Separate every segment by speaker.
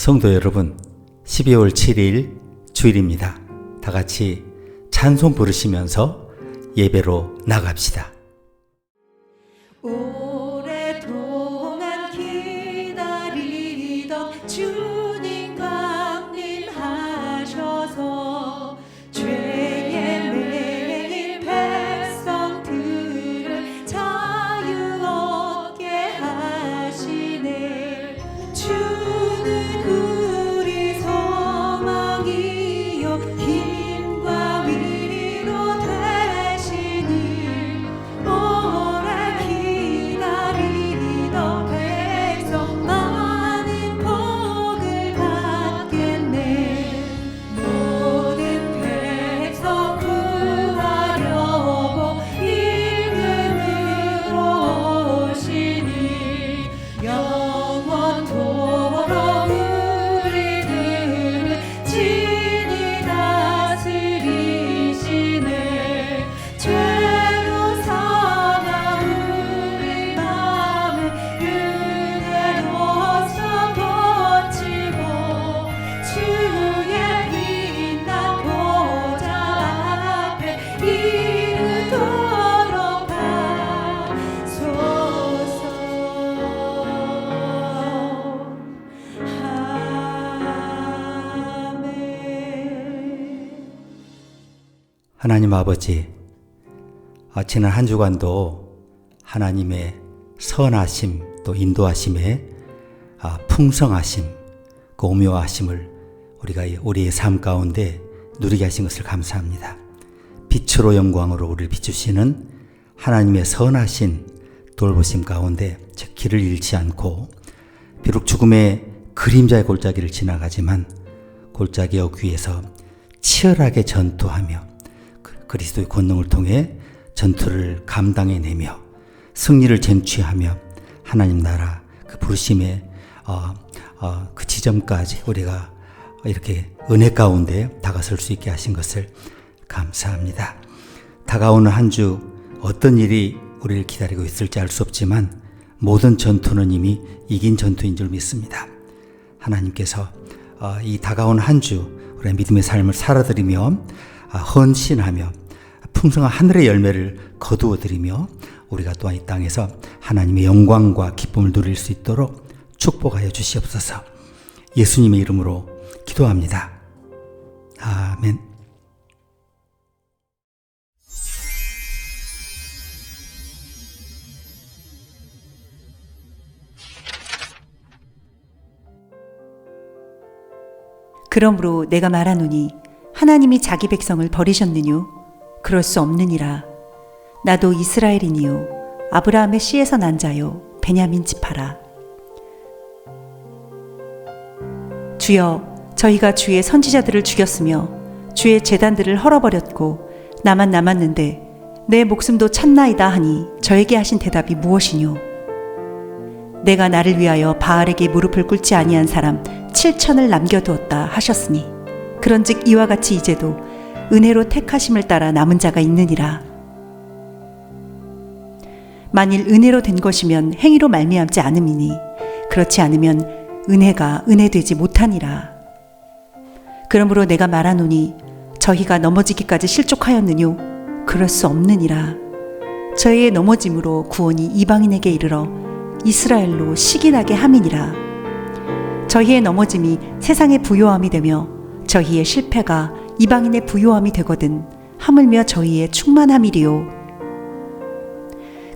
Speaker 1: 성도 여러분, 12월 7일 주일입니다. 다 같이 찬송 부르시면서 예배로 나갑시다.
Speaker 2: 오랫동안 기다리던 주님 강림하셔서 죄에 매인 백성들을 자유 얻게 하시네. 주는 우리 소망이요 힘과 위로 되시니 오래 기다리던 백성 많은 복을 받겠네. 모든 백성 구하려고 임금으로 오시니 영원토록 우리들을 친히 다스리시네. 죄로 상한 우리 맘을 은혜로서 고치고 주의 빛난 보좌 앞에 이르도록 하소서. 아멘.
Speaker 1: 하나님 아버지, 지난 한 주간도 하나님의 선하심 또 인도하심에 풍성하심, 그 오묘하심을 우리가 우리의 삶 가운데 누리게 하신 것을 감사합니다. 빛으로 영광으로 우리를 비추시는 하나님의 선하신 돌보심 가운데 즉 길을 잃지 않고 비록 죽음의 그림자의 골짜기를 지나가지만 골짜기 어귀에서 치열하게 전투하며 그리스도의 권능을 통해 전투를 감당해내며 승리를 쟁취하며 하나님 나라 그 부르심의 그 지점까지 우리가 이렇게 은혜 가운데 다가설 수 있게 하신 것을 감사합니다. 다가오는 한 주 어떤 일이 우리를 기다리고 있을지 알 수 없지만 모든 전투는 이미 이긴 전투인 줄 믿습니다. 하나님께서 이 다가오는 한 주 우리의 믿음의 삶을 살아드리며 헌신하며 풍성한 하늘의 열매를 거두어드리며 우리가 또한 이 땅에서 하나님의 영광과 기쁨을 누릴 수 있도록 축복하여 주시옵소서. 예수님의 이름으로 기도합니다. 아멘.
Speaker 3: 그러므로 내가 말하노니 하나님이 자기 백성을 버리셨느뇨? 그럴 수 없느니라. 나도 이스라엘이니요 아브라함의 씨에서 난 자요 베냐민 지파라. 주여, 저희가 주의 선지자들을 죽였으며 주의 제단들을 헐어버렸고 나만 남았는데 내 목숨도 찾나이다 하니 저에게 하신 대답이 무엇이뇨? 내가 나를 위하여 바알에게 무릎을 꿇지 아니한 사람 7천을 남겨두었다 하셨으니 그런즉 이와 같이 이제도 은혜로 택하심을 따라 남은 자가 있느니라. 만일 은혜로 된 것이면 행위로 말미암지 않음이니 그렇지 않으면 은혜가 은혜되지 못하니라. 그러므로 내가 말하노니 저희가 넘어지기까지 실족하였느뇨? 그럴 수 없느니라. 저희의 넘어짐으로 구원이 이방인에게 이르러 이스라엘로 시기나게 함이니라. 저희의 넘어짐이 세상의 부요함이 되며 저희의 실패가 이방인의 부요함이 되거든 하물며 저희의 충만함이리요.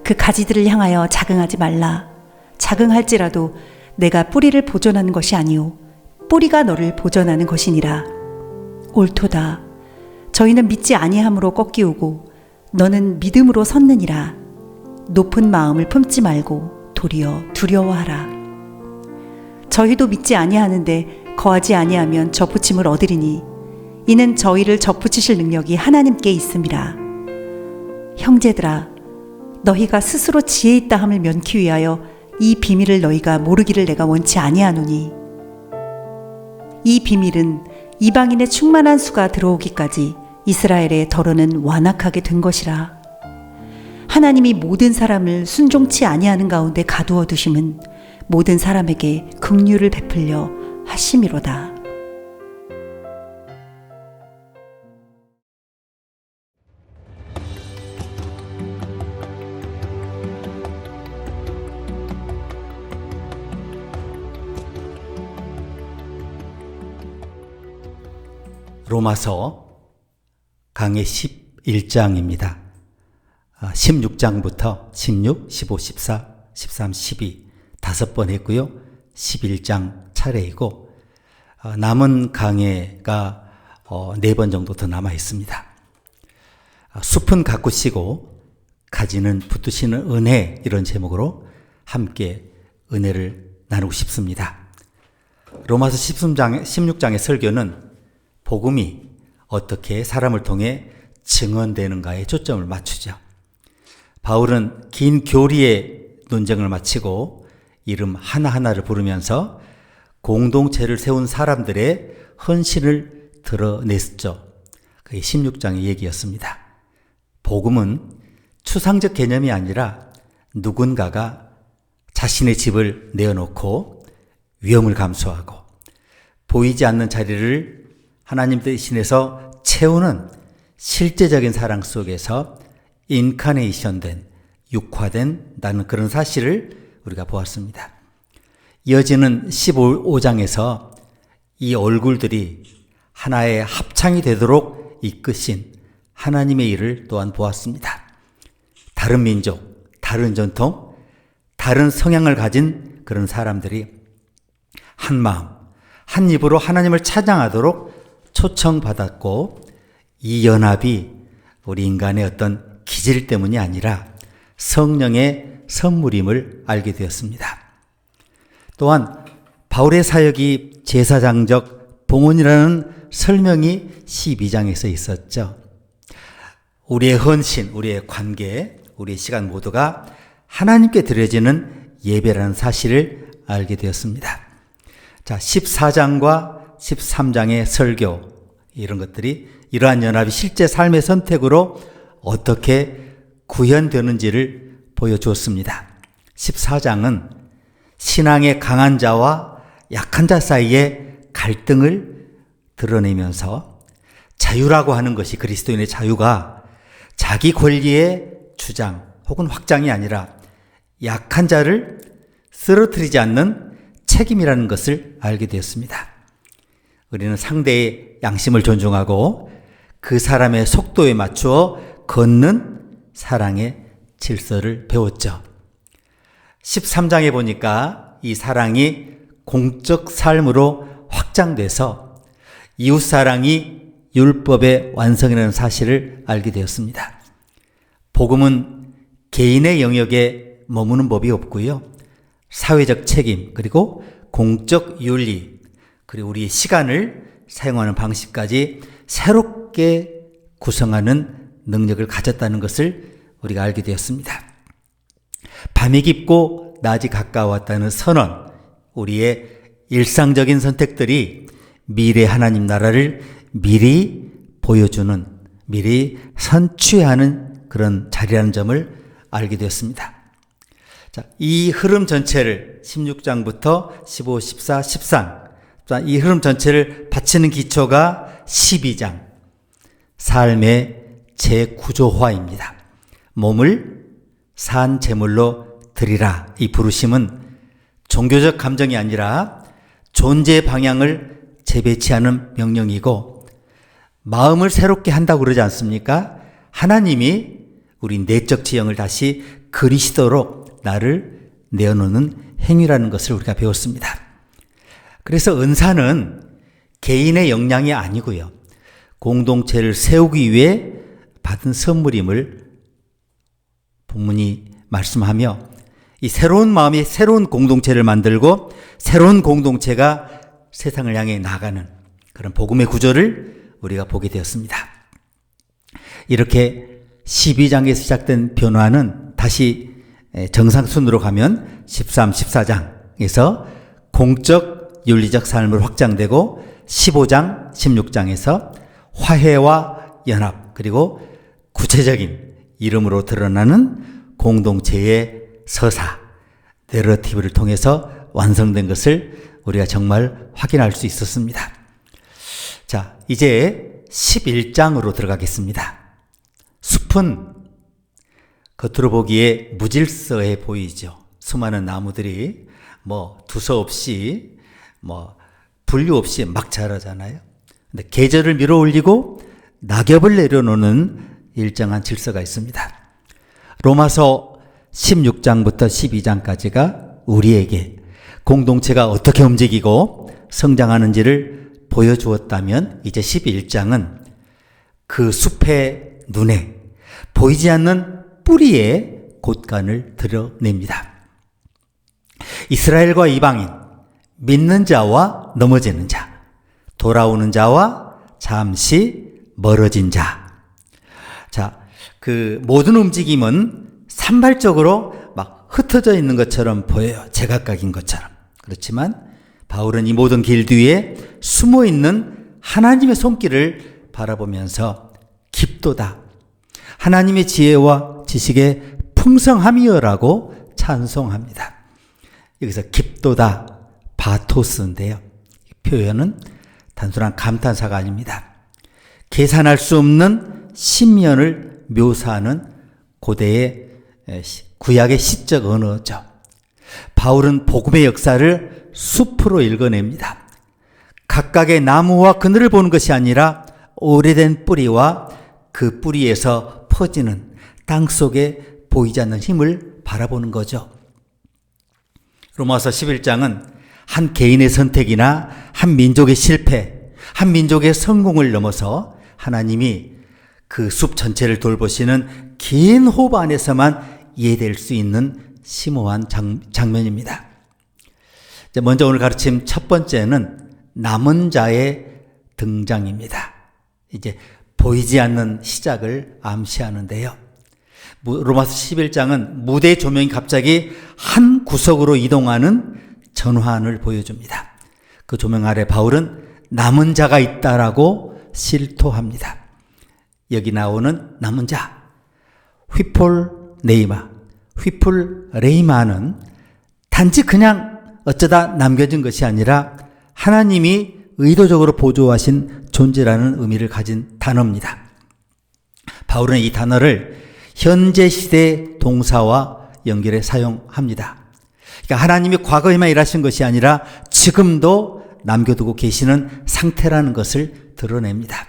Speaker 3: 그 가지들을 향하여 자긍하지 말라. 자긍할지라도 내가 뿌리를 보존하는 것이 아니요 뿌리가 너를 보존하는 것이니라. 옳도다. 저희는 믿지 아니함으로 꺾이우고 너는 믿음으로 섰느니라. 높은 마음을 품지 말고 도리어 두려워하라. 저희도 믿지 아니하는데 거하지 아니하면 접붙임을 얻으리니 이는 저희를 접붙이실 능력이 하나님께 있음이라. 형제들아, 너희가 스스로 지혜 있다 함을 면키 위하여 이 비밀을 너희가 모르기를 내가 원치 아니하노니 이 비밀은 이방인의 충만한 수가 들어오기까지 이스라엘의 덜어는 완악하게 된 것이라. 하나님이 모든 사람을 순종치 아니하는 가운데 가두어 두심은 모든 사람에게 긍휼을 베풀려 하심이로다.
Speaker 1: 로마서 강해 11장입니다. 16장부터 16, 15, 14, 13, 12 5번 했고요. 11장 차례이고 남은 강해가 4번 정도 더 남아 있습니다. 숲은 가꾸시고 가지는 붙드시는 은혜, 이런 제목으로 함께 은혜를 나누고 싶습니다. 로마서 16장의 설교는 복음이 어떻게 사람을 통해 증언되는가에 초점을 맞추죠. 바울은 긴 교리의 논쟁을 마치고 이름 하나하나를 부르면서 공동체를 세운 사람들의 헌신을 드러냈죠. 그게 16장의 얘기였습니다. 복음은 추상적 개념이 아니라 누군가가 자신의 집을 내어놓고 위험을 감수하고 보이지 않는 자리를 하나님 대신해서 채우는 실제적인 사랑 속에서 인카네이션된, 육화된 나는 그런 사실을 우리가 보았습니다. 이어지는 15장에서 이 얼굴들이 하나의 합창이 되도록 이끄신 하나님의 일을 또한 보았습니다. 다른 민족, 다른 전통, 다른 성향을 가진 그런 사람들이 한 마음, 한 입으로 하나님을 찬양하도록 초청받았고, 이 연합이 우리 인간의 어떤 기질 때문이 아니라 성령의 선물임을 알게 되었습니다. 또한 바울의 사역이 제사장적 봉헌이라는 설명이 12장에서 있었죠. 우리의 헌신, 우리의 관계, 우리의 시간 모두가 하나님께 드려지는 예배라는 사실을 알게 되었습니다. 자, 14장과 13장의 설교, 이런 것들이 이러한 연합이 실제 삶의 선택으로 어떻게 구현되는지를 보여주었습니다. 14장은 신앙의 강한 자와 약한 자 사이의 갈등을 드러내면서 자유라고 하는 것이, 그리스도인의 자유가 자기 권리의 주장 혹은 확장이 아니라 약한 자를 쓰러뜨리지 않는 책임이라는 것을 알게 되었습니다. 우리는 상대의 양심을 존중하고 그 사람의 속도에 맞추어 걷는 사랑의 질서를 배웠죠. 13장에 보니까 이 사랑이 공적 삶으로 확장돼서 이웃사랑이 율법의 완성이라는 사실을 알게 되었습니다. 복음은 개인의 영역에 머무는 법이 없고요. 사회적 책임, 그리고 공적 윤리, 그리고 우리 시간을 사용하는 방식까지 새롭게 구성하는 능력을 가졌다는 것을 우리가 알게 되었습니다. 밤이 깊고 낮이 가까웠다는 선언, 우리의 일상적인 선택들이 미래 하나님 나라를 미리 보여주는, 미리 선취하는 그런 자리라는 점을 알게 되었습니다. 자, 이 흐름 전체를 16장부터 15, 14, 13, 이 흐름 전체를 받치는 기초가 12장, 삶의 재구조화입니다. 몸을 산 제물로 드리라. 이 부르심은 종교적 감정이 아니라 존재의 방향을 재배치하는 명령이고, 마음을 새롭게 한다고 그러지 않습니까? 하나님이 우리 내적 지형을 다시 그리스도로 나를 내어놓는 행위라는 것을 우리가 배웠습니다. 그래서 은사는 개인의 역량이 아니고요, 공동체를 세우기 위해 받은 선물임을 본문이 말씀하며, 이 새로운 마음이 새로운 공동체를 만들고 새로운 공동체가 세상을 향해 나가는 그런 복음의 구조를 우리가 보게 되었습니다. 이렇게 12장에서 시작된 변화는 다시 정상순으로 가면 13, 14장에서 공적 윤리적 삶으로 확장되고 15장, 16장에서 화해와 연합, 그리고 구체적인 이름으로 드러나는 공동체의 서사, 내러티브를 통해서 완성된 것을 우리가 정말 확인할 수 있었습니다. 자, 이제 11장으로 들어가겠습니다. 숲은 겉으로 보기에 무질서해 보이죠. 수많은 나무들이 두서없이 분류 없이 막 자라잖아요. 근데 계절을 밀어올리고 낙엽을 내려놓는 일정한 질서가 있습니다. 로마서 16장부터 12장까지가 우리에게 공동체가 어떻게 움직이고 성장하는지를 보여주었다면, 이제 11장은 그 숲의 눈에 보이지 않는 뿌리의 곳간을 드러냅니다. 이스라엘과 이방인, 믿는 자와 넘어지는 자, 돌아오는 자와 잠시 멀어진 자. 자, 그 모든 움직임은 산발적으로 막 흩어져 있는 것처럼 보여요. 제각각인 것처럼. 그렇지만 바울은 이 모든 길 뒤에 숨어 있는 하나님의 손길을 바라보면서 깊도다, 하나님의 지혜와 지식의 풍성함이여라고 찬송합니다. 여기서 깊도다, 바토스인데요. 이 표현은 단순한 감탄사가 아닙니다. 계산할 수 없는 신면을 묘사하는 고대의 구약의 시적 언어죠. 바울은 복음의 역사를 숲으로 읽어냅니다. 각각의 나무와 그늘을 보는 것이 아니라 오래된 뿌리와 그 뿌리에서 퍼지는 땅 속에 보이지 않는 힘을 바라보는 거죠. 로마서 11장은 한 개인의 선택이나 한 민족의 실패, 한 민족의 성공을 넘어서 하나님이 그 숲 전체를 돌보시는 긴 호흡 안에서만 이해될 수 있는 심오한 장면입니다. 먼저 오늘 가르침 첫 번째는 남은 자의 등장입니다. 이제 보이지 않는 시작을 암시하는데요. 로마서 11장은 무대 조명이 갑자기 한 구석으로 이동하는 전환을 보여줍니다. 그 조명 아래 바울은 남은 자가 있다라고 실토합니다. 여기 나오는 남은 자, 휘폴레이마는 단지 그냥 어쩌다 남겨진 것이 아니라 하나님이 의도적으로 보조하신 존재라는 의미를 가진 단어입니다. 바울은 이 단어를 현재 시대 동사와 연결해 사용합니다. 그러니까 하나님이 과거에만 일하신 것이 아니라 지금도 남겨두고 계시는 상태라는 것을 드러냅니다.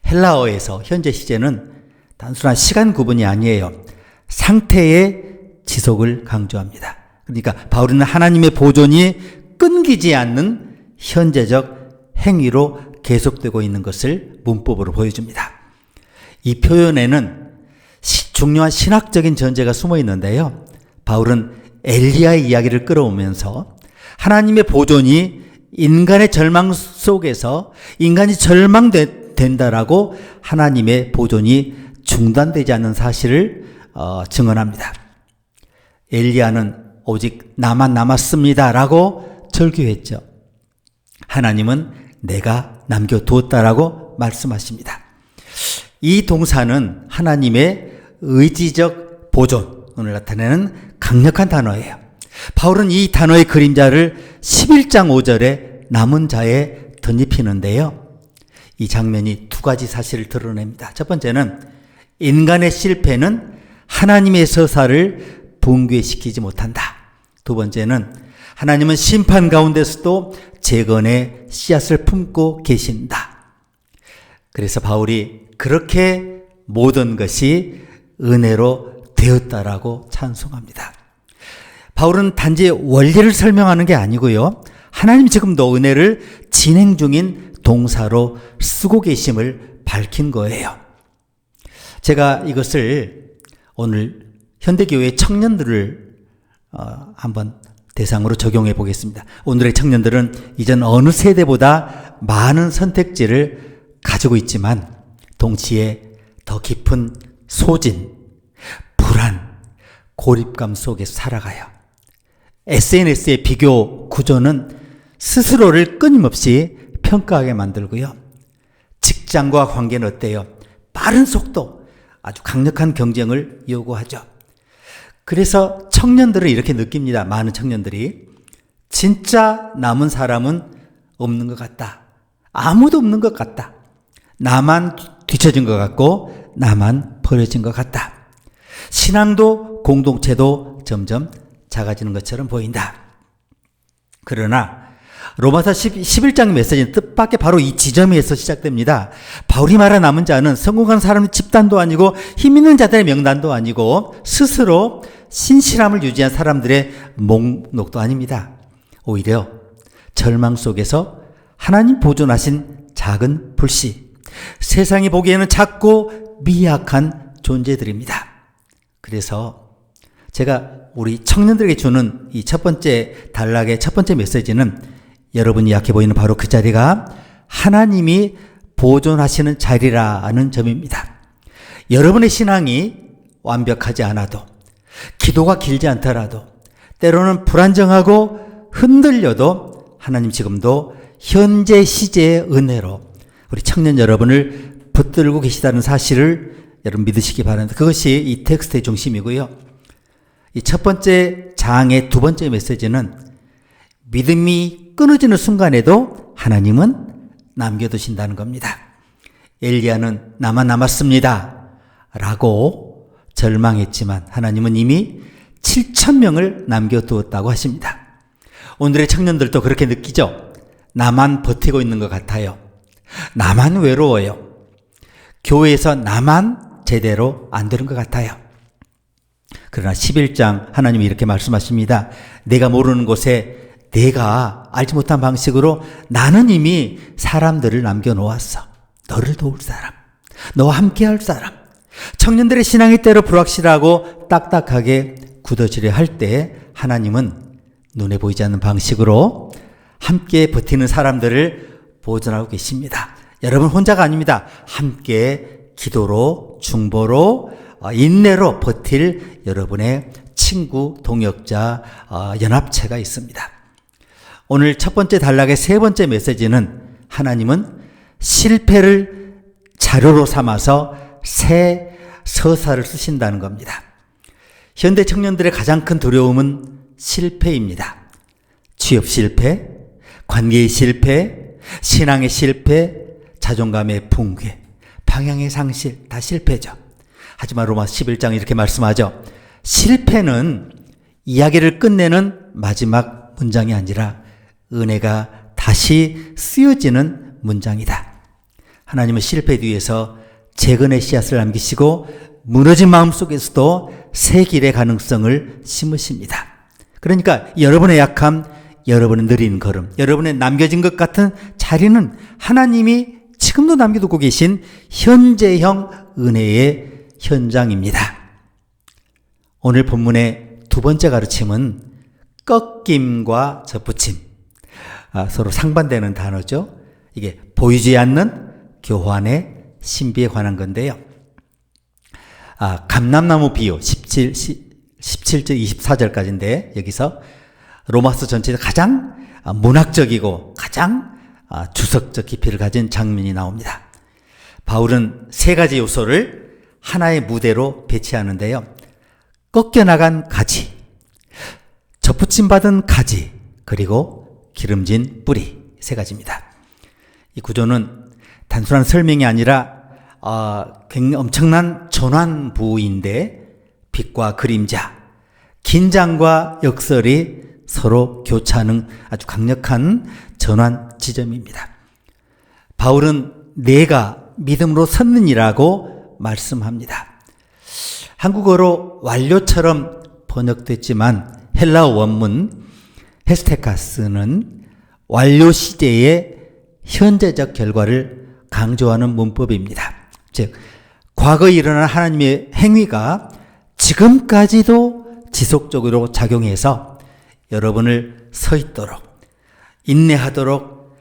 Speaker 1: 헬라어에서 현재 시제는 단순한 시간 구분이 아니에요. 상태의 지속을 강조합니다. 그러니까 바울은 하나님의 보존이 끊기지 않는 현재적 행위로 계속되고 있는 것을 문법으로 보여줍니다. 이 표현에는 중요한 신학적인 전제가 숨어 있는데요. 바울은 엘리야의 이야기를 끌어오면서 하나님의 보존이 인간의 절망 속에서 인간이 절망된다라고 하나님의 보존이 중단되지 않는 사실을 증언합니다. 엘리야는 오직 나만 남았습니다라고 절규했죠. 하나님은 내가 남겨두었다라고 말씀하십니다. 이 동사는 하나님의 의지적 보존을 나타내는 강력한 단어예요. 바울은 이 단어의 그림자를 11장 5절에 남은 자에 덧입히는데요. 이 장면이 두 가지 사실을 드러냅니다. 첫 번째는 인간의 실패는 하나님의 서사를 붕괴시키지 못한다. 두 번째는 하나님은 심판 가운데서도 재건의 씨앗을 품고 계신다. 그래서 바울이 그렇게 모든 것이 은혜로 되었다라고 찬송합니다. 바울은 단지 원리를 설명하는 게 아니고요. 하나님 지금도 은혜를 진행 중인 동사로 쓰고 계심을 밝힌 거예요. 제가 이것을 오늘 현대교회 청년들을 한번 대상으로 적용해 보겠습니다. 오늘의 청년들은 이전 어느 세대보다 많은 선택지를 가지고 있지만 동시에 더 깊은 소진, 불안, 고립감 속에 살아가요. SNS의 비교 구조는 스스로를 끊임없이 평가하게 만들고요. 직장과 관계는 어때요? 빠른 속도, 아주 강력한 경쟁을 요구하죠. 그래서 청년들은 이렇게 느낍니다. 많은 청년들이 진짜 남은 사람은 없는 것 같다. 아무도 없는 것 같다. 나만 뒤처진 것 같고 나만 버려진 것 같다. 신앙도 공동체도 점점 작아지는 것처럼 보인다. 그러나 로마서 11장 메시지는 뜻밖의 바로 이 지점에서 시작됩니다. 바울이 말한 남은 자는 성공한 사람의 집단도 아니고 힘 있는 자들의 명단도 아니고 스스로 신실함을 유지한 사람들의 목록도 아닙니다. 오히려 절망 속에서 하나님 보존하신 작은 불씨, 세상이 보기에는 작고 미약한 존재들입니다. 그래서 제가 우리 청년들에게 주는 이 첫 번째 단락의 첫 번째 메시지는 여러분이 약해 보이는 바로 그 자리가 하나님이 보존하시는 자리라는 점입니다. 여러분의 신앙이 완벽하지 않아도, 기도가 길지 않더라도, 때로는 불안정하고 흔들려도 하나님 지금도 현재 시제의 은혜로 우리 청년 여러분을 붙들고 계시다는 사실을 여러분 믿으시기 바랍니다. 그것이 이 텍스트의 중심이고요. 이 첫 번째 장의 두 번째 메시지는 믿음이 끊어지는 순간에도 하나님은 남겨두신다는 겁니다. 엘리야는 나만 남았습니다 라고 절망했지만 하나님은 이미 7,000명을 남겨두었다고 하십니다. 오늘의 청년들도 그렇게 느끼죠? 나만 버티고 있는 것 같아요. 나만 외로워요. 교회에서 나만 제대로 안 되는 것 같아요. 그러나 11장 하나님이 이렇게 말씀하십니다. 내가 모르는 곳에 내가 알지 못한 방식으로 나는 이미 사람들을 남겨놓았어. 너를 도울 사람, 너와 함께할 사람. 청년들의 신앙이 때로 불확실하고 딱딱하게 굳어지려 할 때 하나님은 눈에 보이지 않는 방식으로 함께 버티는 사람들을 보존하고 계십니다. 여러분 혼자가 아닙니다. 함께 기도로, 중보로, 인내로 버틸 여러분의 친구, 동역자, 연합체가 있습니다. 오늘 첫 번째 단락의 세 번째 메시지는 하나님은 실패를 자료로 삼아서 새 서사를 쓰신다는 겁니다. 현대 청년들의 가장 큰 두려움은 실패입니다. 취업 실패, 관계의 실패, 신앙의 실패, 자존감의 붕괴, 방향의 상실, 다 실패죠. 하지만 로마서 11장 이렇게 말씀하죠. 실패는 이야기를 끝내는 마지막 문장이 아니라 은혜가 다시 쓰여지는 문장이다. 하나님은 실패 뒤에서 재건의 씨앗을 남기시고 무너진 마음 속에서도 새 길의 가능성을 심으십니다. 그러니까 여러분의 약함, 여러분의 느린 걸음, 여러분의 남겨진 것 같은 자리는 하나님이 지금도 남겨두고 계신 현재형 은혜의 현장입니다. 오늘 본문의 두 번째 가르침은 꺾임과 접붙임, 서로 상반되는 단어죠. 이게 보이지 않는 교환의 신비에 관한 건데요. 감람나무 비유 17절 24절까지인데 여기서 로마서 전체에서 가장 문학적이고 가장 주석적 깊이를 가진 장면이 나옵니다. 바울은 세 가지 요소를 하나의 무대로 배치하는데요. 꺾여나간 가지, 접붙임 받은 가지, 그리고 기름진 뿌리, 세 가지입니다. 이 구조는 단순한 설명이 아니라 굉장히 엄청난 전환부인데 빛과 그림자, 긴장과 역설이 서로 교차하는 아주 강력한 전환 지점입니다. 바울은 내가 믿음으로 섰느니라고 말씀합니다. 한국어로 완료처럼 번역됐지만 헬라어 원문 헤스테카스는 완료 시제의 현재적 결과를 강조하는 문법입니다. 즉, 과거에 일어난 하나님의 행위가 지금까지도 지속적으로 작용해서 여러분을 서 있도록, 인내하도록,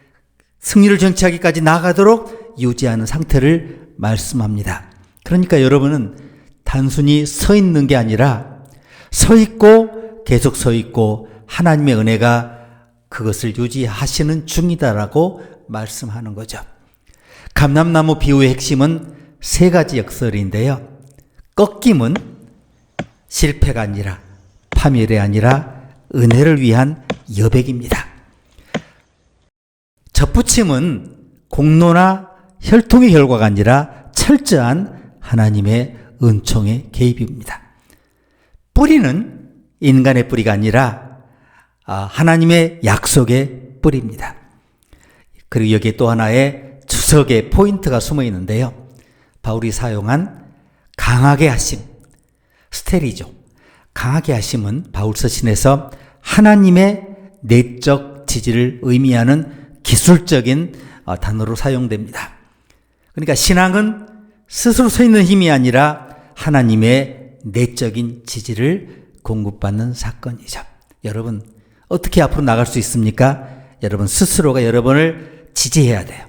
Speaker 1: 승리를 쟁취하기까지 나아가도록 유지하는 상태를 말씀합니다. 그러니까 여러분은 단순히 서 있는 게 아니라 서 있고 계속 서 있고 하나님의 은혜가 그것을 유지하시는 중이다라고 말씀하는 거죠. 감람나무 비유의 핵심은 세 가지 역설인데요. 꺾임은 실패가 아니라 파멸이 아니라 은혜를 위한 여백입니다. 접붙임은 공로나 혈통의 결과가 아니라 철저한 하나님의 은총의 개입입니다. 뿌리는 인간의 뿌리가 아니라 하나님의 약속의 뿌리입니다. 그리고 여기에 또 하나의 주석의 포인트가 숨어 있는데요. 바울이 사용한 강하게 하심, 스테리죠. 강하게 하심은 바울 서신에서 하나님의 내적 지지를 의미하는 기술적인 단어로 사용됩니다. 그러니까 신앙은 스스로 서 있는 힘이 아니라 하나님의 내적인 지지를 공급받는 사건이죠. 여러분, 어떻게 앞으로 나갈 수 있습니까? 여러분 스스로가 여러분을 지지해야 돼요.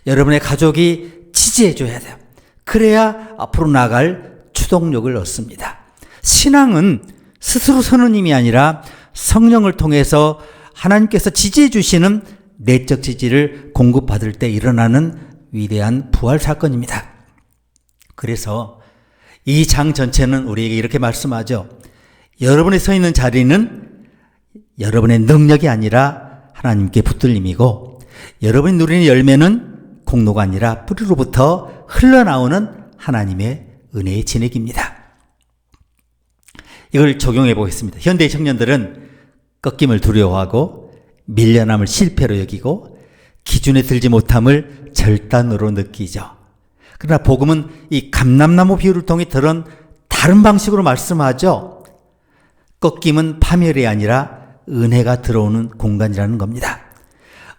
Speaker 1: 여러분의 가족이 지지해 줘야 돼요. 그래야 앞으로 나갈 추동력을 얻습니다. 신앙은 스스로 서는 힘이 아니라 성령을 통해서 하나님께서 지지해 주시는 내적 지지를 공급받을 때 일어나는 위대한 부활 사건입니다. 그래서 이 장 전체는 우리에게 이렇게 말씀하죠. 여러분이 서 있는 자리는 여러분의 능력이 아니라 하나님께 붙들림이고, 여러분이 누리는 열매는 공로가 아니라 뿌리로부터 흘러나오는 하나님의 은혜의 진액입니다. 이걸 적용해 보겠습니다. 현대의 청년들은 꺾임을 두려워하고 밀려남을 실패로 여기고 기준에 들지 못함을 절단으로 느끼죠. 그러나 복음은 이 감람나무 비유를 통해 다른 방식으로 말씀하죠. 꺾임은 파멸이 아니라 은혜가 들어오는 공간이라는 겁니다.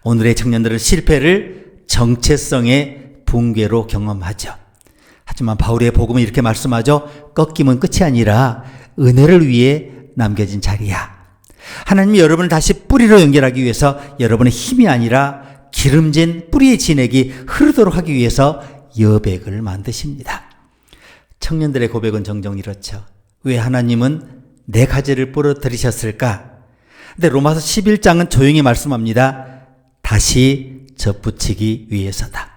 Speaker 1: 오늘의 청년들은 실패를 정체성의 붕괴로 경험하죠. 하지만 바울의 복음은 이렇게 말씀하죠. 꺾임은 끝이 아니라 은혜를 위해 남겨진 자리야. 하나님이 여러분을 다시 뿌리로 연결하기 위해서 여러분의 힘이 아니라 기름진 뿌리의 진액이 흐르도록 하기 위해서 여백을 만드십니다. 청년들의 고백은 종종 이렇죠. 왜 하나님은 내 가지를 부러뜨리셨을까? 근데 로마서 11장은 조용히 말씀합니다. 다시 접붙이기 위해서다.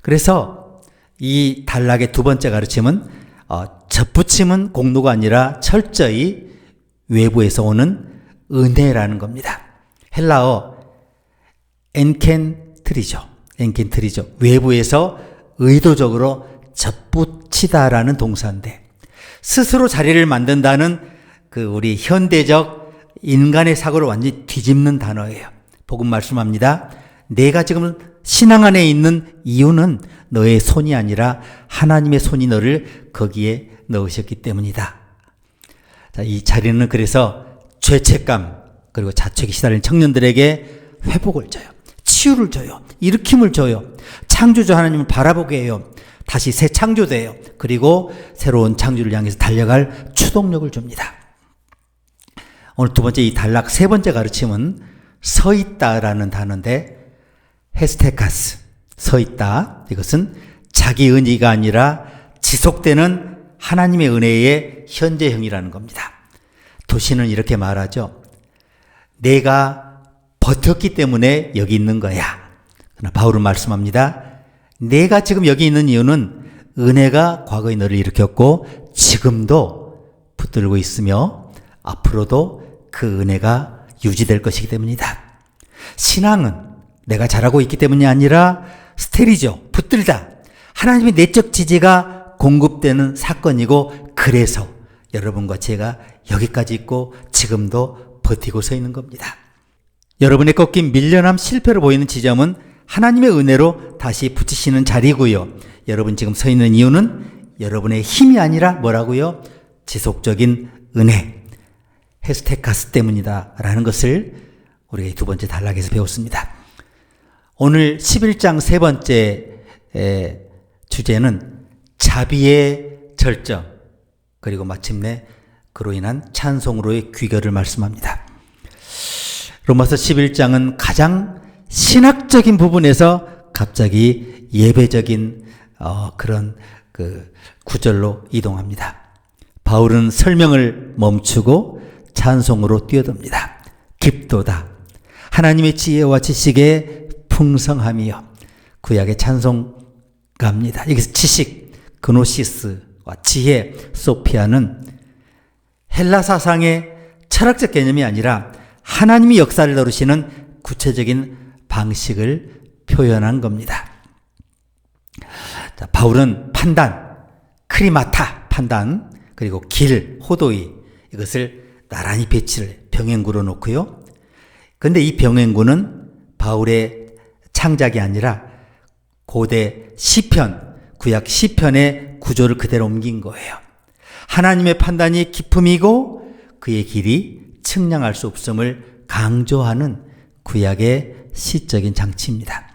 Speaker 1: 그래서 이 단락의 두 번째 가르침은 접붙임은 공로가 아니라 철저히 외부에서 오는 은혜라는 겁니다. 헬라어 엔켄트리죠. 외부에서 의도적으로 접붙이다라는 동사인데, 스스로 자리를 만든다는 우리 현대적 인간의 사고를 완전히 뒤집는 단어예요. 복음 말씀합니다. 내가 지금 신앙 안에 있는 이유는 너의 손이 아니라 하나님의 손이 너를 거기에 넣으셨기 때문이다. 자, 이 자리는 그래서 죄책감 그리고 자책에 시달린 청년들에게 회복을 줘요. 치유를 줘요. 일으킴을 줘요. 창조주 하나님을 바라보게 해요. 다시 새 창조돼요. 그리고 새로운 창조를 향해서 달려갈 추동력을 줍니다. 오늘 두 번째 이 단락 세 번째 가르침은 서 있다라는 단어인데, 헤스테카스, 서 있다. 이것은 자기 은혜가 아니라 지속되는 하나님의 은혜의 현재형이라는 겁니다. 도시는 이렇게 말하죠. 내가 버텼기 때문에 여기 있는 거야. 그러나 바울은 말씀합니다. 내가 지금 여기 있는 이유는 은혜가 과거에 너를 일으켰고 지금도 붙들고 있으며 앞으로도 그 은혜가 유지될 것이기 때문이다. 신앙은 내가 잘하고 있기 때문이 아니라 스테리죠. 붙들다. 하나님의 내적 지지가 공급되는 사건이고, 그래서 여러분과 제가 여기까지 있고 지금도 버티고 서 있는 겁니다. 여러분의 꺾인 밀려남 실패로 보이는 지점은 하나님의 은혜로 다시 붙이시는 자리고요. 여러분 지금 서 있는 이유는 여러분의 힘이 아니라 뭐라고요? 지속적인 은혜, 헤스테카스 때문이다 라는 것을 우리가 두 번째 단락에서 배웠습니다. 오늘 11장 세 번째 주제는 자비의 절정, 그리고 마침내 그로 인한 찬송으로의 귀결을 말씀합니다. 로마서 11장은 가장 신학적인 부분에서 갑자기 예배적인 그런 구절로 이동합니다. 바울은 설명을 멈추고 찬송으로 뛰어듭니다. 깊도다. 하나님의 지혜와 지식에 풍성함이요. 구약의 찬송가입니다. 여기서 지식, 그노시스와 지혜, 소피아는 헬라 사상의 철학적 개념이 아니라 하나님이 역사를 이루시는 구체적인 방식을 표현한 겁니다. 자, 바울은 판단, 크리마타 판단, 그리고 길, 호도이 이것을 나란히 배치를 병행구로 놓고요. 그런데 이 병행구는 바울의 창작이 아니라 고대 시편, 구약 시편의 구조를 그대로 옮긴 거예요. 하나님의 판단이 기품이고 그의 길이 측량할 수 없음을 강조하는 구약의 시적인 장치입니다.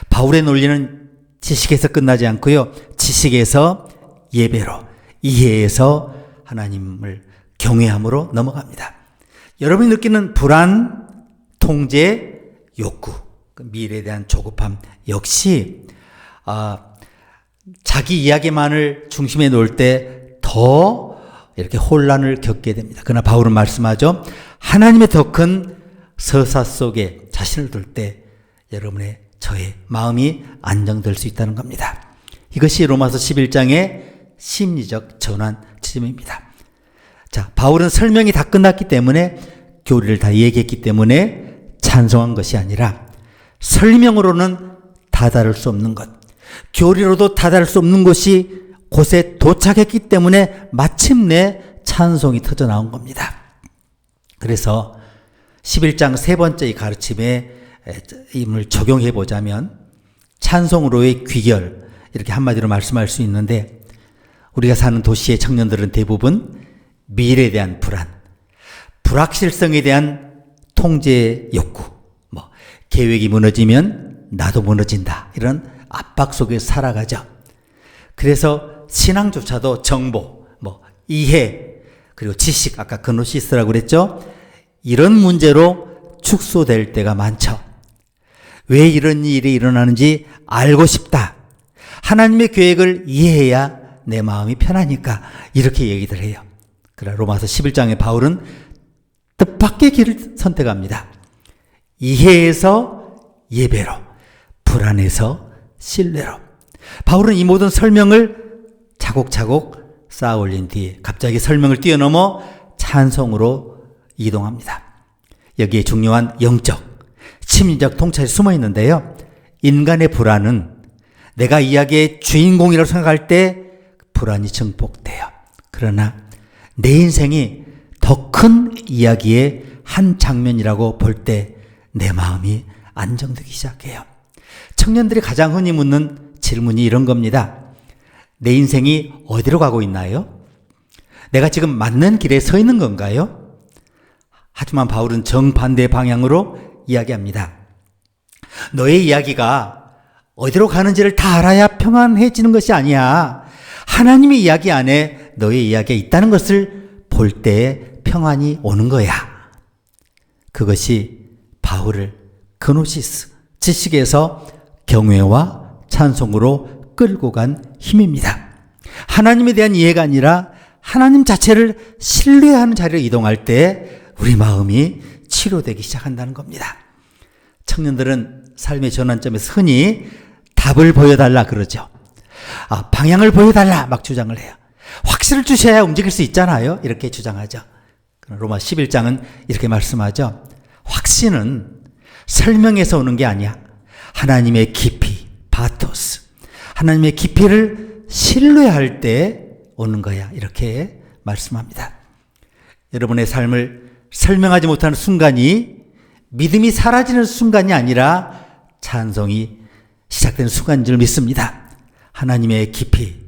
Speaker 1: 바울의 논리는 지식에서 끝나지 않고요. 지식에서 예배로, 이해에서 하나님을 경외함으로 넘어갑니다. 여러분이 느끼는 불안, 통제, 욕구, 미래에 대한 조급함 역시 자기 이야기만을 중심에 놓을 때 더 이렇게 혼란을 겪게 됩니다. 그러나 바울은 말씀하죠. 하나님의 더 큰 서사 속에 자신을 둘 때 여러분의 저의 마음이 안정될 수 있다는 겁니다. 이것이 로마서 11장의 심리적 전환 지점입니다. 자, 바울은 설명이 다 끝났기 때문에 교리를 다 얘기했기 때문에 찬송한 것이 아니라 설명으로는 다다를 수 없는 것, 교리로도 다다를 수 없는 것이 곳에 도착했기 때문에 마침내 찬송이 터져 나온 겁니다. 그래서 11장 세 번째 이 가르침에 임을 적용해 보자면 찬송으로의 귀결 이렇게 한마디로 말씀할 수 있는데 우리가 사는 도시의 청년들은 대부분 미래에 대한 불안, 불확실성에 대한 통제 욕구, 계획이 무너지면 나도 무너진다 이런 압박 속에 살아가죠. 그래서 신앙조차도 정보, 이해, 그리고 지식, 아까 그노시스라고 그랬죠. 이런 문제로 축소될 때가 많죠. 왜 이런 일이 일어나는지 알고 싶다. 하나님의 계획을 이해해야 내 마음이 편하니까 이렇게 얘기들 해요. 그러나 로마서 11장에 바울은 뜻밖의 길을 선택합니다. 이해에서 예배로, 불안에서 신뢰로. 바울은 이 모든 설명을 차곡차곡 쌓아 올린 뒤에 갑자기 설명을 뛰어넘어 찬송으로 이동합니다. 여기에 중요한 영적, 심리적 통찰이 숨어 있는데요. 인간의 불안은 내가 이야기의 주인공이라고 생각할 때 불안이 증폭돼요. 그러나 내 인생이 더 큰 이야기의 한 장면이라고 볼 때 내 마음이 안정되기 시작해요. 청년들이 가장 흔히 묻는 질문이 이런 겁니다. 내 인생이 어디로 가고 있나요? 내가 지금 맞는 길에 서 있는 건가요? 하지만 바울은 정반대 방향으로 이야기합니다. 너의 이야기가 어디로 가는지를 다 알아야 평안해지는 것이 아니야. 하나님의 이야기 안에 너의 이야기가 있다는 것을 볼 때 평안이 오는 거야. 그것이 바울을 그노시스, 지식에서 경외와 찬송으로 끌고 간 힘입니다. 하나님에 대한 이해가 아니라 하나님 자체를 신뢰하는 자리로 이동할 때 우리 마음이 치료되기 시작한다는 겁니다. 청년들은 삶의 전환점에서 흔히 답을 보여달라 그러죠. 방향을 보여달라 막 주장을 해요. 확신을 주셔야 움직일 수 있잖아요. 이렇게 주장하죠. 로마 11장은 이렇게 말씀하죠. 확신은 설명에서 오는 게 아니야. 하나님의 깊이, 바토스. 하나님의 깊이를 신뢰할 때 오는 거야. 이렇게 말씀합니다. 여러분의 삶을 설명하지 못하는 순간이 믿음이 사라지는 순간이 아니라 찬송이 시작되는 순간인 줄 믿습니다. 하나님의 깊이,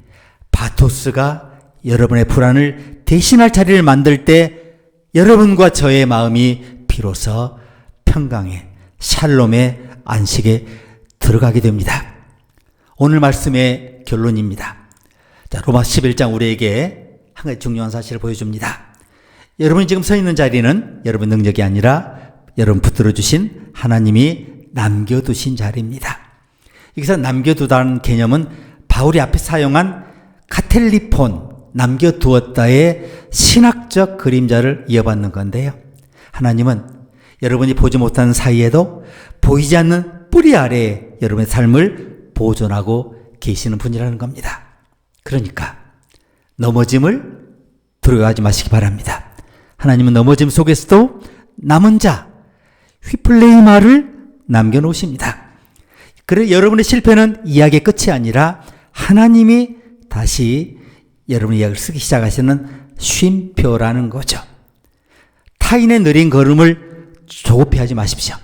Speaker 1: 바토스가 여러분의 불안을 대신할 자리를 만들 때 여러분과 저의 마음이 비로소 평강에, 샬롬의 안식에 들어가게 됩니다. 오늘 말씀의 결론입니다. 자, 로마 11장 우리에게 한 가지 중요한 사실을 보여줍니다. 여러분이 지금 서 있는 자리는 여러분 능력이 아니라 여러분 붙들어 주신 하나님이 남겨두신 자리입니다. 여기서 남겨두다는 개념은 바울이 앞에 사용한 카텔리폰, 남겨두었다의 신학적 그림자를 이어받는 건데요. 하나님은 여러분이 보지 못하는 사이에도 보이지 않는 뿌리 아래에 여러분의 삶을 보존하고 계시는 분이라는 겁니다. 그러니까 넘어짐을 두려워하지 마시기 바랍니다. 하나님은 넘어짐 속에서도 남은 자, 휘플레이마를 남겨놓으십니다. 그래 여러분의 실패는 이야기의 끝이 아니라 하나님이 다시 여러분의 이야기를 쓰기 시작하시는 쉼표라는 거죠. 타인의 느린 걸음을 조급해하지 마십시오.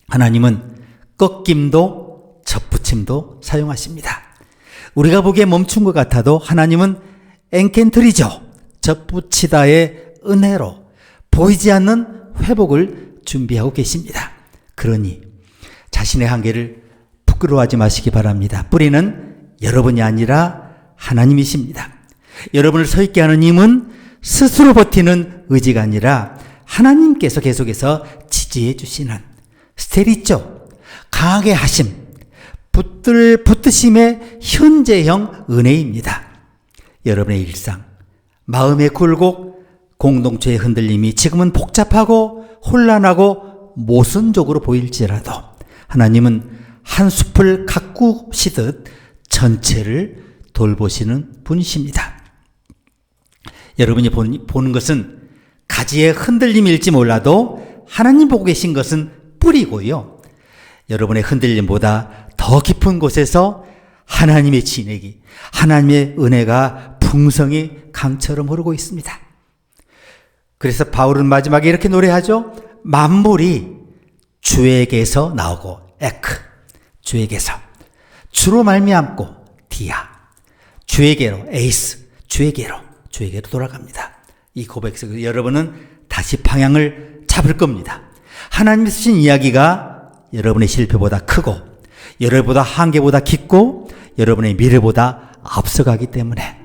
Speaker 1: 하나님은 꺾임도 접붙임도 사용하십니다. 우리가 보기에 멈춘 것 같아도 하나님은 엔켄트리죠. 접붙이다의 은혜로 보이지 않는 회복을 준비하고 계십니다. 그러니 자신의 한계를 부끄러워하지 마시기 바랍니다. 뿌리는 여러분이 아니라 하나님이십니다. 여러분을 서 있게 하는 힘은 스스로 버티는 의지가 아니라 하나님께서 계속해서 지지해 주시는 스테리죠. 강하게 하심, 붙드심의 현재형 은혜입니다. 여러분의 일상, 마음의 굴곡, 공동체의 흔들림이 지금은 복잡하고 혼란하고 모순적으로 보일지라도 하나님은 한 숲을 가꾸시듯 전체를 돌보시는 분이십니다. 여러분이 보는 것은 가지의 흔들림일지 몰라도 하나님 보고 계신 것은 뿌리고요. 여러분의 흔들림보다 더 깊은 곳에서 하나님의 진액이, 하나님의 은혜가 풍성히 강처럼 흐르고 있습니다. 그래서 바울은 마지막에 이렇게 노래하죠. 만물이 주에게서 나오고 에크, 주에게서 주로 말미암고 디아, 주에게로 에이스, 주에게로 돌아갑니다. 이 고백에서 여러분은 다시 방향을 잡을 겁니다. 하나님이 쓰신 이야기가 여러분의 실패보다 크고 여러분보다 한계보다 깊고 여러분의 미래보다 앞서가기 때문에,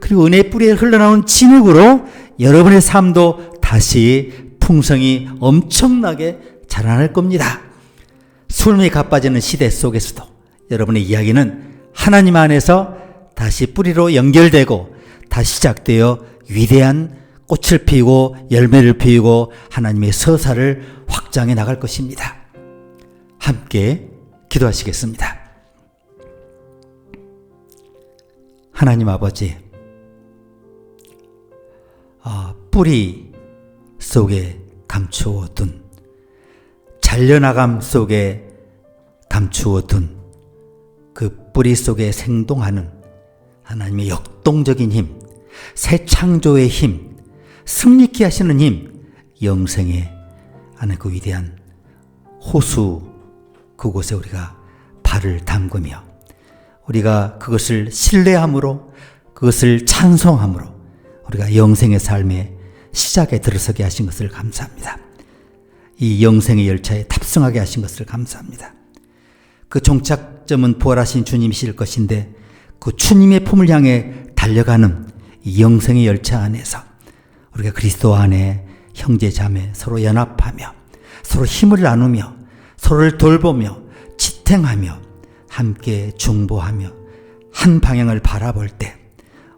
Speaker 1: 그리고 은혜의 뿌리에 흘러나오는 진흙으로 여러분의 삶도 다시 풍성이 엄청나게 자라날 겁니다. 수능이 가빠지는 시대 속에서도 여러분의 이야기는 하나님 안에서 다시 뿌리로 연결되고 다시 시작되어 위대한 꽃을 피우고 열매를 피우고 하나님의 서사를 확장해 나갈 것입니다. 함께 기도하시겠습니다. 하나님 아버지, 뿌리 속에 감추어둔, 잘려나감 속에 감추어둔 그 뿌리 속에 생동하는 하나님의 역동적인 힘, 새 창조의 힘, 승리케 하시는 힘, 영생의 하는 그 위대한 호수, 그곳에 우리가 발을 담그며 우리가 그것을 신뢰함으로, 그것을 찬송함으로 우리가 영생의 삶의 시작에 들어서게 하신 것을 감사합니다. 이 영생의 열차에 탑승하게 하신 것을 감사합니다. 그 종착점은 부활하신 주님이실 것인데 그 주님의 품을 향해 달려가는 이 영생의 열차 안에서 우리가 그리스도 안에 형제 자매 서로 연합하며 서로 힘을 나누며 서로를 돌보며 지탱하며 함께 중보하며 한 방향을 바라볼 때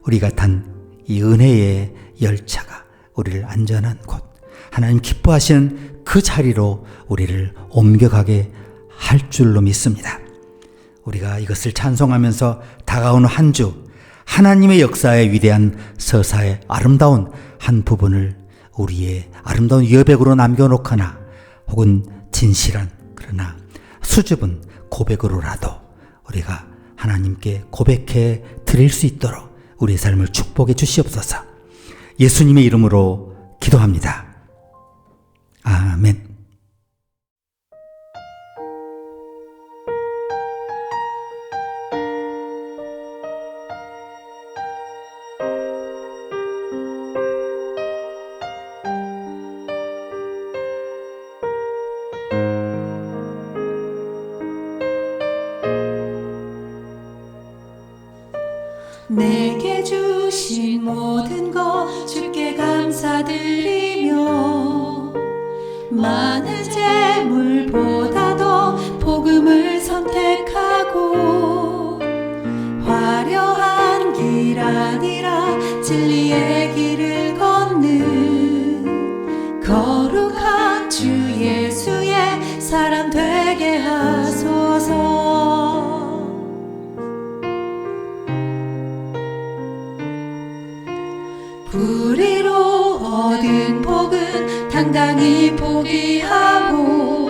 Speaker 1: 우리가 탄 이 은혜의 열차가 우리를 안전한 곳, 하나님 기뻐하시는 그 자리로 우리를 옮겨가게 할 줄로 믿습니다. 우리가 이것을 찬송하면서 다가오는 한 주, 하나님의 역사의 위대한 서사의 아름다운 한 부분을 우리의 아름다운 여백으로 남겨놓거나 혹은 진실한 그러나 수줍은 고백으로라도 우리가 하나님께 고백해 드릴 수 있도록 우리의 삶을 축복해 주시옵소서. 예수님의 이름으로 기도합니다. 아멘.
Speaker 2: 내게 주신 모든 것 주께 감사드리며 많은 재물보다도 복음을 선택하고 화려한 길 아니라 진리의 길을 걷는 거룩한 주 예수의 사람 되게 하소서. 뿌리로 받은 복은 당당히 포기하고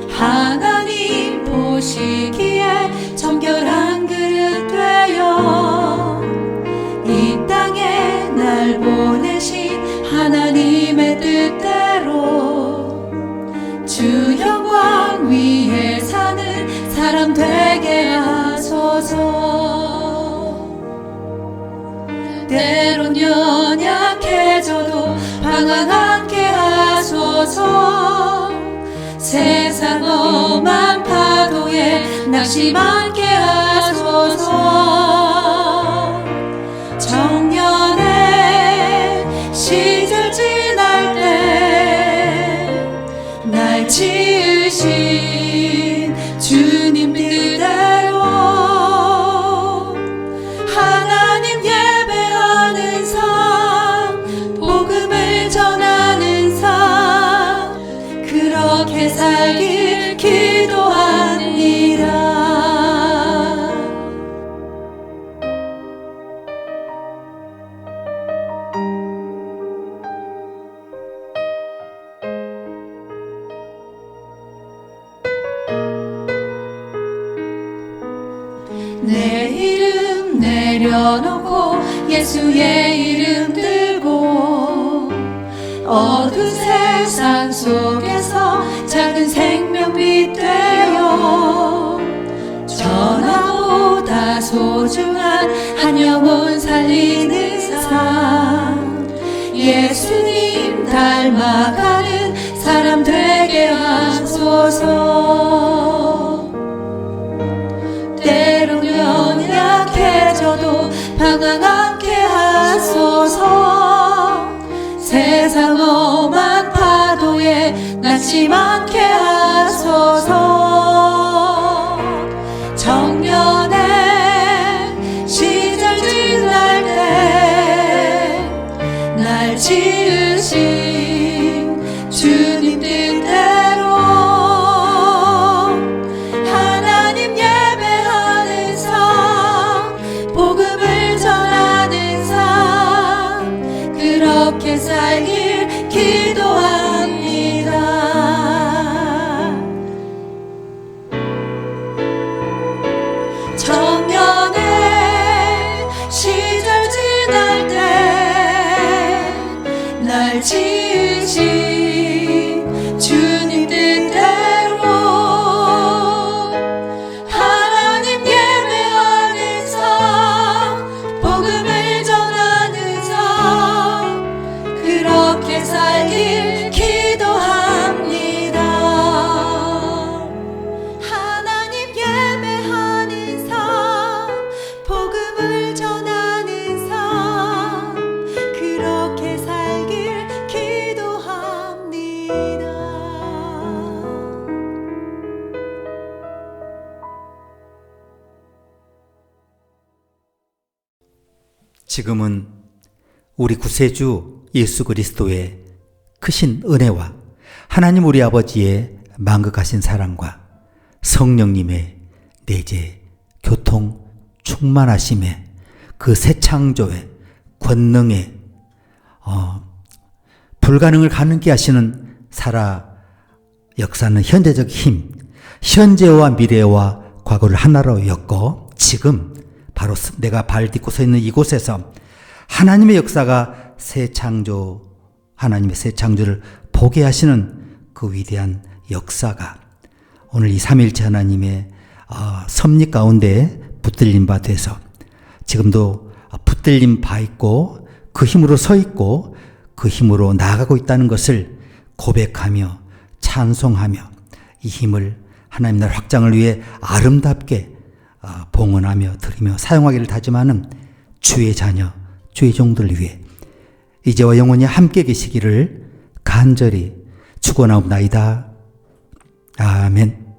Speaker 2: 하나님 보시기에 정결한 그릇 되어 이 땅에 날 보내신 하나님의 뜻대로 주 영광 위에 사는 사람 되게 하소서. 때론 연약해져도 방황하게 하소서. 세상 험한 파도에 낙심하게 하소서. 정년의 시절 지날 때 날 지으신 주님 뜻대로 하나님 예배하는 삶, 복음을 전하는 삶, 그렇게 살길 기도합니다. 내 이름 내려놓고 예수의 이름 들고 어두운 세상 속에서 작은 생명빛 되어 전화보다 소중한 한 영혼 살리는 삶, 예수님 닮아가는 사람 되게 하소서. 때론 연약해져도 방황하게 하소서. 세상 험한 파도에 낙심 않게 하소서. 정년의 시절 지날 때 날 지으신 주님 뜻대로 하나님 예배하는 삶, 복음을 전하는 삶, 그렇게 살길 기도합니다. 정년의 시절 지날 때 날 지으신 주님 뜻대로 하나님 예배하는 삶, 복음을 전하는 삶, 그렇게 살길 기도합니다. 하나님 예배하는 삶, 복음을 전하는 삶, 그렇게 살길 기도합니다.
Speaker 1: 지금은 우리 구세주 예수 그리스도의 크신 은혜와 하나님 우리 아버지의 만극하신 사랑과 성령님의 내재 교통 충만하심의 그 새 창조의 권능의 불가능을 가능케 하시는 살아 역사는 현재적 힘, 현재와 미래와 과거를 하나로 엮어 지금 바로 내가 발 딛고 서 있는 이곳에서 하나님의 역사가 새 창조, 하나님의 새 창조를 보게 하시는 그 위대한 역사가 오늘 이 삼일째 하나님의 섭리 가운데 붙들린 바 돼서 지금도 붙들린 바 있고 그 힘으로 서 있고 그 힘으로 나아가고 있다는 것을 고백하며 찬송하며 이 힘을 하나님 나라 확장을 위해 아름답게 봉헌하며 드리며 사용하기를 다짐하는 주의 자녀, 주의 종들을 위해 이제와 영원히 함께 계시기를 간절히 축원하옵나이다. 아멘.